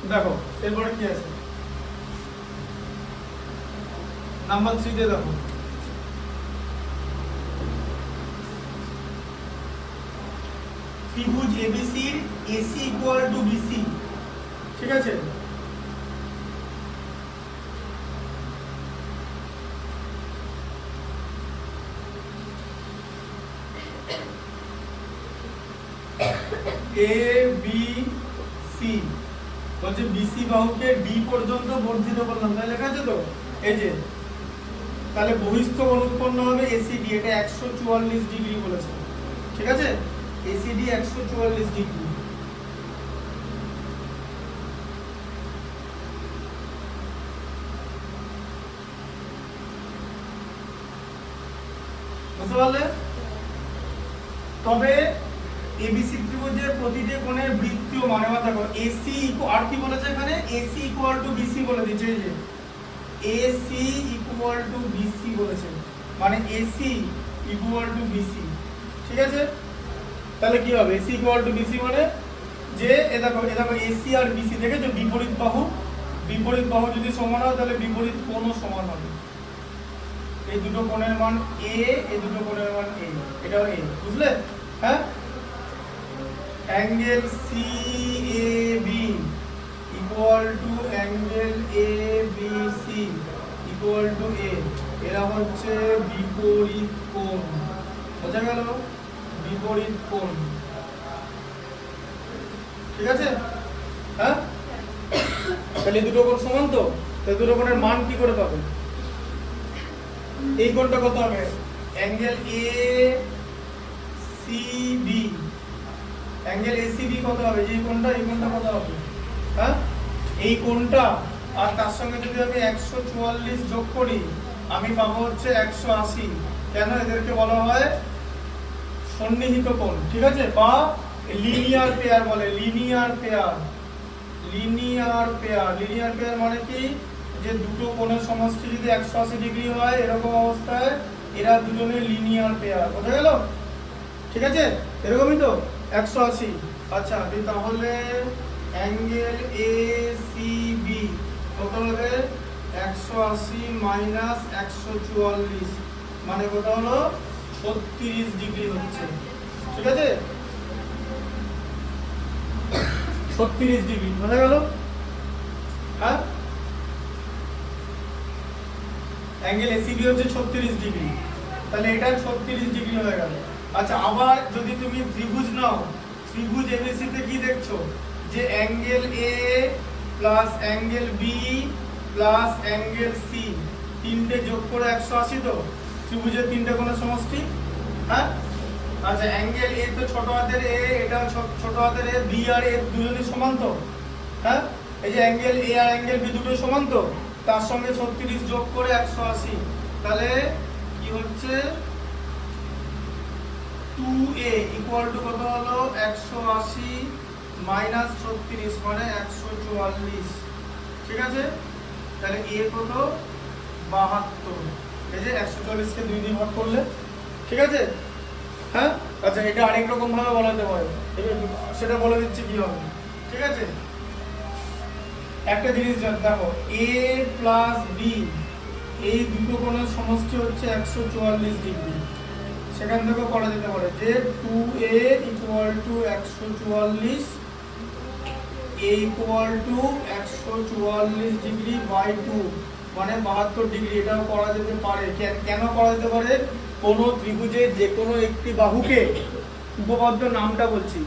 দেখো এরপরে কি আছে, নাম্বার 3 তে দেখো ত্রিভুজ ABC AC equal to BC, ঠিক আছে? এ বি সি বলছে বিসি বাহুকে ডি পর্যন্ত বর্ধিত করলাম, তাই লেখা আছে তো এই যে, তাহলে বহিস্থ কোণ উৎপন্ন হবে এসিডি, এটা 144 ডিগ্রি বলেছে, ঠিক আছে? ACD 144 degree. বুঝতে পারলে? তবে এবিসি ত্রিভুজের প্রতিটি কোণের বৃত্তীয় মানে দেখো এসি আর কি বলেছে এখানে, এসি ইকুয়াল টু বিসি বলে দিয়েছে, এই যে এসি ইকুয়াল টু বিসি বলেছে, মানে এসি ইকুয়াল টু বিসি, ঠিক আছে? তাহলে কি হবে এসি ইকুয়াল টু বিসি মানে যে এ দেখো এসি আর বিসি দেখেছো বিপরীত বাহু, বিপরীত বাহু যদি সমান হয় তাহলে বিপরীত কোণও সমান হবে। এই দুটো কোণের মান এ, এই দুটো কোণের মান এ, এটাও এ, বুঝলে? হ্যাঁ, angle C A B equal to angle A B C equal to A, এরা হচ্ছে বিপরীত কোণ, বোঝা গেল? বিপরীত কোণ, ঠিক আছে? হ্যাঁ, তাহলে দুটো কোণ সমান তো, তাহলে দুটো কোণের মান কি করে পাবে? এই কোণটা কত হবে? Angle A C B, angle ACB কত হবে? যে কোণটা, এই কোণটা কত হবে? হ্যাঁ, এই কোণটা আর তার সঙ্গে যদি আমি 144 যোগ করি আমি পাবো হচ্ছে 180। কেন? এদেরকে বলা হয় সন্নিহিত কোণ, ঠিক আছে? বা লিনিয়ার পেয়ার বলে, linear pair, linear pair, linear pair মানে কি? যে দুটো কোণের সমষ্টি যদি 180 ডিগ্রি হয় এরকম অবস্থায় এরা দুজনের লিনিয়ার পেয়ার, বোঝা গেল? ঠিক আছে, এরকমই তো 180। আচ্ছা, তাহলে অ্যাঙ্গেল এ সি বি কত হবে? 180 মাইনাস 144 মানে কত হলো? 36 ডিগ্রি হচ্ছে, ঠিক আছে? 36 ডিগ্রি, বোঝা গেল? হ্যাঁ, অ্যাঙ্গেল এসিবি হচ্ছে 36 ডিগ্রি, তাহলে এটা 36 ডিগ্রি হয়ে গেল। আচ্ছা, আবার যদি তুমি ত্রিভুজ নাও, ত্রিভুজ এবিসি তে কি দেখছো? যে angle A plus angle B plus angle C তিনটে যোগ করে 180 তো ত্রিভুজের তিনটে কোণের সমষ্টি। হ্যাঁ, আচ্ছা, অ্যাঙ্গেল এ তো ছোট হাতের এ, এটা ছোট হাতের এ, বি আর এ দুজনই সমান তো। হ্যাঁ, এই যে অ্যাঙ্গেল এ আর অ্যাঙ্গেল বি দুটো সমান তো, তার সঙ্গে 36 যোগ করে 180, তাহলে কি হচ্ছে? 2a ইকুয়াল টু কত হলো? 180 মাইনাস 36 মানে 144, ঠিক আছে? তাহলে a কত? 72। এই যে 140 কে 2 দিয়ে ভাগ করলে, ঠিক আছে? হ্যাঁ, আচ্ছা, এটা আরেক রকম ভাবে বলা যেতে পারে, সেটা বলে দিচ্ছি কি হবে, ঠিক আছে? একটা জিনিস দেখো, a প্লাস বি এই দুটো কোণের সমষ্টি হচ্ছে 144 ডিগ্রি, সেখান থেকে করা যেতে পারে যে 2a equal to 144, a equal to 144 degree by 2 মানে 72 ডিগ্রি, এটাও করা যেতে পারে। কেন করা যেতে পারে? কোনো ত্রিভুজের যে কোনো একটি বাহুকে, উপপাদ্য নামটা বলছি,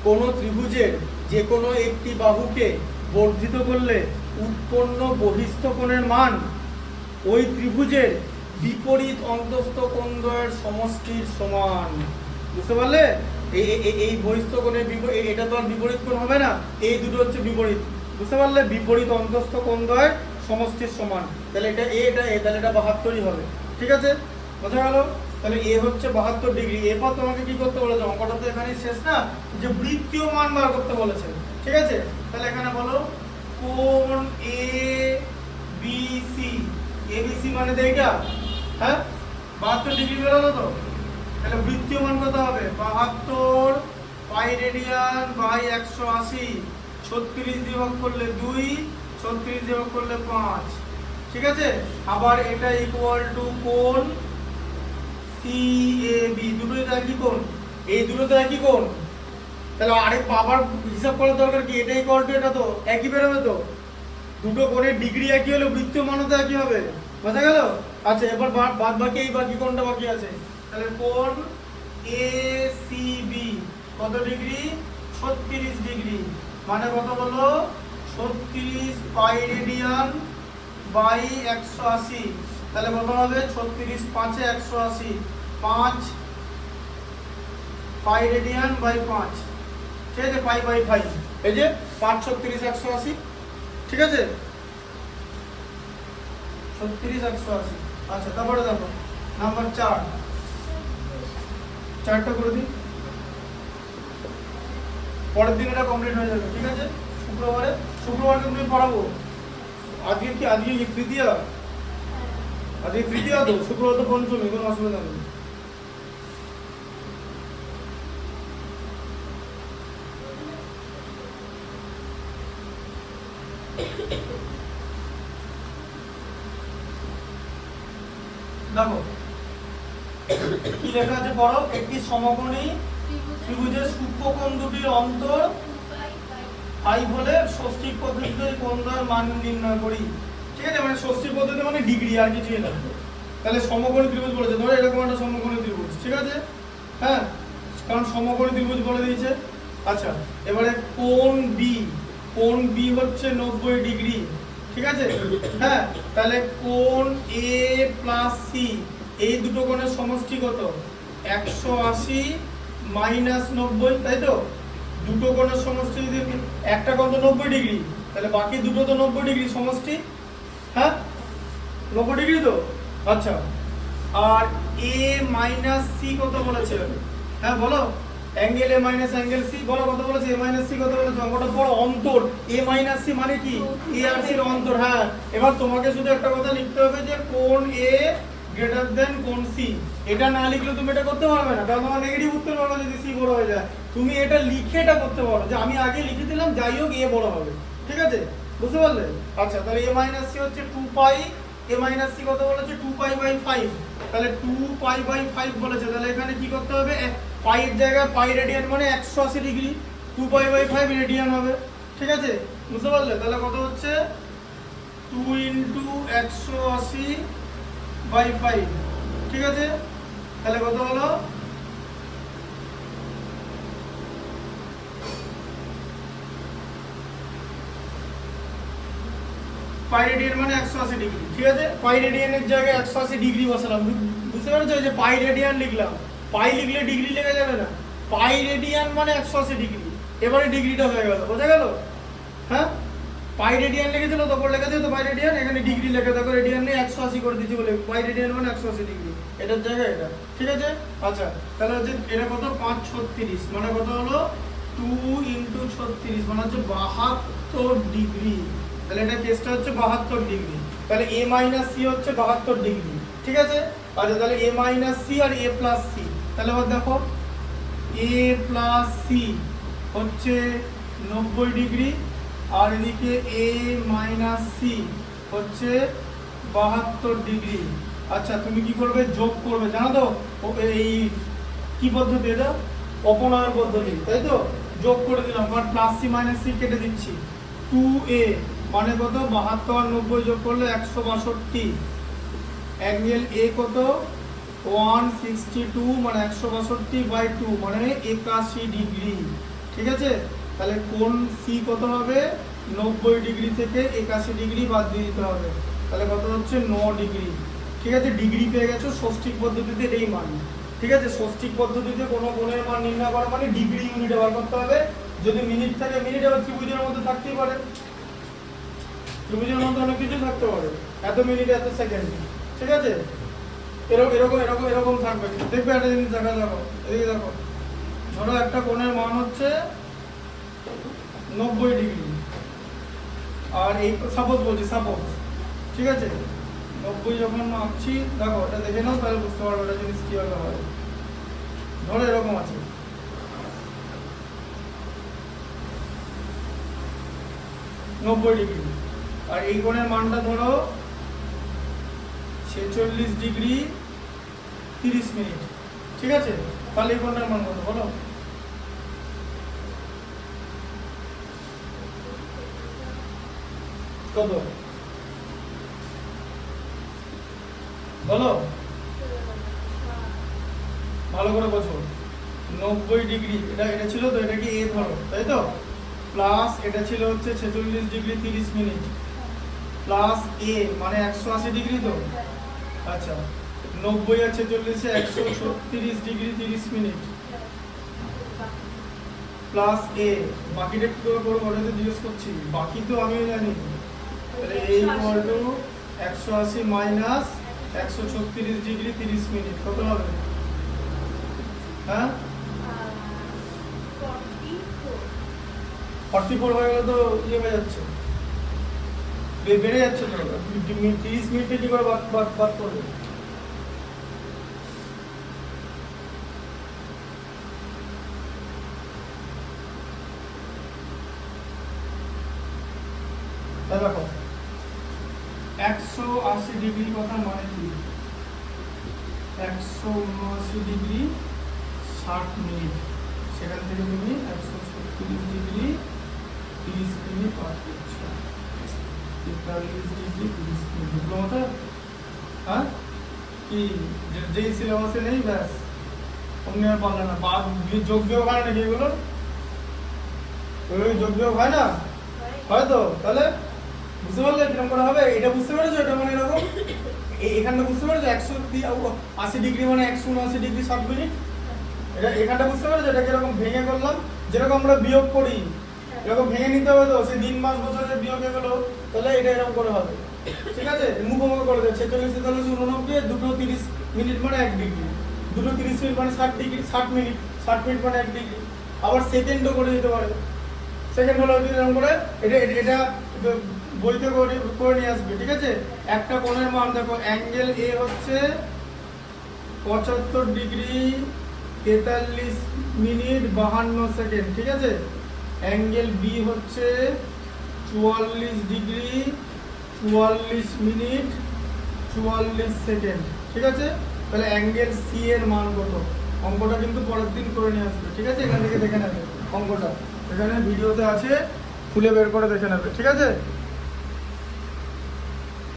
কোনো ত্রিভুজের যে কোনো একটি বাহুকে বর্ধিত করলে উৎপন্ন বহিস্থ কোণের মান ওই ত্রিভুজের বিপরীত অন্তস্থ কোণদ্বয়ের সমষ্টির সমান। বুঝতে পারলে? এই বহিস্থ কোণের এটা তো আর বিপরীত কোণ হবে না, এই দুটো হচ্ছে বিপরীত। বুঝতে পারলে? বিপরীত অন্তস্থ কোণদ্বয়ের সমষ্টির সমান, তাহলে এটা এ, এটা এ, তাহলে এটা 72ই হবে, ঠিক আছে? বোঝা গেল? তাহলে এ হচ্ছে 72 ডিগ্রি। এরপর তোমাকে কি করতে বলেছে? অঙ্কটা তো এখানে শেষ না, যে বৃত্তীয় মান বার করতে বলেছে, ঠিক আছে? তাহলে এখানে বলো কোণ এ বি সি, এবিসি মানে তো এইটা, হ্যাঁ, 72 ডিগ্রি বেরোলো তো। তাহলে বৃত্তীয় মান কত হবে? 72 পাই রেডিয়ান বাই 180 36 দিয়ে ভাগ করলে 2, 36 দিয়ে ভাগ করলে 5, ঠিক আছে। আবার এটা ইকুয়াল টু কোণ CAB, দুটোই তো একই কোণ, এই দুটো তো একই কোণ, তাহলে আরেক আবার হিসাব করার দরকার কি, এটা ইকুয়াল টু এটা তো একই বেরোবে তো, দুটো কোণের ডিগ্রি একই হলে বৃত্তীয় মানও তো একই হবে, বোঝা গেল। আচ্ছা এবার বাদ বাকি এই বাকি কোণটা বাকি আছে, তাহলে কোণ ACB কত ডিগ্রি, 36 ডিগ্রি, মানে কত হলো 36 পাই রেডিয়ান বাই 180, তাহলে কত হবে 36 5 180, 5 পাই রেডিয়ান বাই 5, ঠিক আছে, পাই বাই 5, এই যে 5 36 180, ঠিক আছে, 36 180। আচ্ছা তারপরে দেখো নাম্বার 4, 4টা করে দিই, পরের দিন এটা কমপ্লিট হয়ে যাবে, ঠিক আছে। শুক্রবারে তুমি পড়াবো, আজকে কি তৃতীয়া, আজকে তৃতীয়া তো, শুক্রবার তো পঞ্চমী, কোনো অসুবিধা নেই। দেখো কি লেখা আছে পড়ো, একটি সমকোণী ত্রিভুজের সূক্ষ্মকোণ দুটির অন্তর 5 হলে ষষ্ঠিক পদ্ধতিতে কোণদ্বয়ের মান নির্ণয় করি, ঠিক আছে, মানে ষষ্ঠিক পদ্ধতি মানে ডিগ্রি, আর কিছুই না। তাহলে সমকোণী ত্রিভুজ বলেছে, ধরো এরকম একটা সমকোণী ত্রিভুজ, ঠিক আছে, হ্যাঁ, কারণ সমকোণী ত্রিভুজ বলে দিয়েছে। আচ্ছা এবারে কোণ বি হচ্ছে 90 ডিগ্রি, ঠিক আছে, হ্যাঁ, তাহলে কোণ A প্লাস C, এই দুটো কোণের সমষ্টি কত, 180 মাইনাস 90, তাই তো, দুটো কোণের সমষ্টি যদি একটা কোণ তো 90 ডিগ্রি, তাহলে বাকি দুটো তো 90 ডিগ্রি সমষ্টি, হ্যাঁ 90 ডিগ্রি তো। আচ্ছা আর A মাইনাস C কত বলেছে, হ্যাঁ বলো, angle A minus angle C, বলো কত বলেছে, A মাইনাস C কত বলেছে, অঙ্কটা পড়ো, অন্তর A মাইনাস C মানে কি, A আর C এর অন্তর, হ্যাঁ। এবার তোমাকে শুধু একটা কথা লিখতে হবে যে কোণ A গ্রেটার দেন কোণ C, এটা না লিখলে তুমি এটা করতে পারবে না, কারণ তোমার নেগেটিভ উত্তর পাবে যদি C বড় হয়ে যায়। তুমি এটা লিখে এটা করতে পারো যে আমি আগে লিখে দিলাম, যাই হোক A বড় হবে, ঠিক আছে, বুঝতে পারলে। আচ্ছা তাহলে A মাইনাস C হচ্ছে 2 পাই, A মাইনাস C কত বলেছে, 2 পাই বাই 5, তাহলে 2 পাই বাই 5 বলেছে, তাহলে এখানে কি করতে হবে, পাই এর জায়গায় পাই রেডিয়ান মানে 180 ডিগ্রি, 2 পাই বাই 5 রেডিয়ান হবে, ঠিক আছে, বুঝতে পারলে। তাহলে কত হচ্ছে 2 ইন্টু 180 বাই 5, ঠিক আছে, তাহলে কত হলো, পাই রেডিয়ান মানে 180 ডিগ্রি, ঠিক আছে, পাই রেডিয়ানের জায়গায় 180 ডিগ্রি বসালাম, বুঝতে পারছো, যে পাই রেডিয়ান লিখলাম, পাই লিখলে ডিগ্রি লেখা যাবে না, পাই রেডিয়ান মানে 180 ডিগ্রি, এবারে ডিগ্রিটা হয়ে গেল, বোঝা গেল, হ্যাঁ, পাই রেডিয়ান লিখেছিল তো পর লেখা দিও তো পাই রেডিয়ান, এখানে ডিগ্রি লেখা দেখো, রেডিয়ান নিয়ে 180 করে দিয়েছি বলে পাই রেডিয়ান মানে 180 ডিগ্রি, এটার জায়গায় এটা, ঠিক আছে। আচ্ছা তাহলে হচ্ছে এটা কত, 5 36 মানে কত হলো 2 ইন্টু 36 মানে হচ্ছে 72 ডিগ্রি, তাহলে এটা কেসটা হচ্ছে 72 ডিগ্রি, তাহলে A মাইনাস C হচ্ছে 72 ডিগ্রি, ঠিক আছে। আচ্ছা তাহলে A মাইনাস C আর A প্লাস C, তাহলে এবার দেখো A প্লাস C হচ্ছে 90 ডিগ্রি, আর এদিকে A মাইনাস C হচ্ছে 72 ডিগ্রি। আচ্ছা তুমি কি করবে, যোগ করবে, জানো তো এই কি পদ্ধতি, এটা অপনয়ন পদ্ধতি, তাই তো, যোগ করে দিলাম, কারণ প্লাস C মাইনাস C কেটে দিচ্ছি, 2A মানে কত, 72 আর 90 যোগ করলে 162, অ্যাঙ্গেল A কত 162 মানে 162 বাই 2 মানে 81 ডিগ্রি, ঠিক আছে। তাহলে কোণ C কত হবে, 90 ডিগ্রি থেকে 81 ডিগ্রি বাদ দিয়ে দিতে হবে, তাহলে কত হচ্ছে 9 ডিগ্রি, ঠিক আছে, ডিগ্রি পেয়ে গেছো ষষ্ঠিক পদ্ধতিতে এই মান, ঠিক আছে। ষষ্ঠিক পদ্ধতিতে কোনো কোণের মান নির্ণয় করা মানে ডিগ্রি ইউনিটে বার করতে হবে, যদি মিনিট থাকে মিনিট, আবার ত্রিভুজের মধ্যে থাকতেই পারে, ত্রিভুজের মধ্যে অনেক কিছু থাকতে পারে, এত মিনিট এত সেকেন্ড, ঠিক আছে, এরকম এরকম এরকম এরকম থাকবে, দেখবে একটা জিনিস দেখা যাবো, এদিকে দেখো, ধরো একটা কোণের মান হচ্ছে 90 ডিগ্রি, আর এই সাপোজ বলছি, সাপোজ, ঠিক আছে, 90 যখন আঁকছি, দেখো এটা দেখে নাও, তাহলে বুঝতে পারবে এটা জিনিস কিভাবে হয়। ধরো এরকম আছে, 90 ডিগ্রি। আর এই কোণের মানটা ধরো 46 ডিগ্রি 30 মিনিট, ঠিক আছে? তাহলে এই কোণটার মান কত বলো? কত বলো, ভালো করে বোঝো। 90 ডিগ্রি, এটা ছিল তো, এটা কি এ ধরো, তাই তো? প্লাস এটা ছিল হচ্ছে 46 ডিগ্রি 30 মিনিট প্লাস এ মানে 180 ডিগ্রি তো। আচ্ছা, 90 আর 46 এ 136 ডিগ্রি 30 মিনিট প্লাস এ, বাকিটা কি করে করবো ওটা তো জিজ্ঞেস করছি, বাকি তো আমিও জানি। তাহলে A equal to 180 minus 136 degree 30 minute কত হবে? হ্যাঁ 44 হয়ে গেলে তো ইয়ে হয়ে যাচ্ছে, বেড়ে যাচ্ছে তো। 30 মিনিটে কি করে বাদ করবে? তাই দেখো 180 ডিগ্রি কথা মানে কি? 179 ডিগ্রি 60 মিনিট, সেখান থেকে তুমি 136 ডিগ্রি 30 মিনিট বাদ করছো, 43 ডিগ্রি 30 মিনিট। ডিপ্লোমা তো হ্যাঁ কি যেই সিলেবাসে নেই ব্যাস, অন্য আর পারলে না। বাদ যোগ বিয়োগ হয় নাকি এগুলো? ওই যোগ বিয়োগ হয় না? হয়তো। তাহলে বুঝতে পারলে কিরকম করে হবে? এটা বুঝতে পেরেছো? এটা মানে এরকম এখানটা বুঝতে পেরেছো? 180 ডিগ্রি মানে 179 ডিগ্রি 60 মিনিট। এটা এখানটা বুঝতে পেরেছো? এটা কিরকম ভেঙে করলাম, যেরকম আমরা বিয়োগ করি এরকম ভেঙে নিতে হবে তো, সেই দিন মাস বছর যে বিয়োগ এগুলো, তাহলে এটা এরকম করে হবে, ঠিক আছে? মুখোমুখি করে দেয় 46 49 দুটো 30 মিনিট মানে 1 ডিগ্রি, দুটো 30 মিনিট মানে 60 ডিগ্রি, 60 মিনিট মানে 1 ডিগ্রি। আবার সেকেন্ডও করে দিতে পারে, সেকেন্ড হলো এরকম করে। এটা বইতে করে নিয়ে আসবে, ঠিক আছে? একটা কোণের মান দেখো, অ্যাঙ্গেল এ হচ্ছে 75 ডিগ্রি 43 মিনিট 52 সেকেন্ড, ঠিক আছে? অ্যাঙ্গেল বি হচ্ছে 44 ডিগ্রি 44 মিনিট 44 সেকেন্ড, ঠিক আছে? তাহলে অ্যাঙ্গেল সি এর মান কত? অঙ্কটা কিন্তু পরের দিন করে নিয়ে আসবে, ঠিক আছে? এখান থেকে দেখে নেবে অঙ্কটা, এখানে ভিডিওতে আছে, খুলে বের করে দেখে নেবে, ঠিক আছে?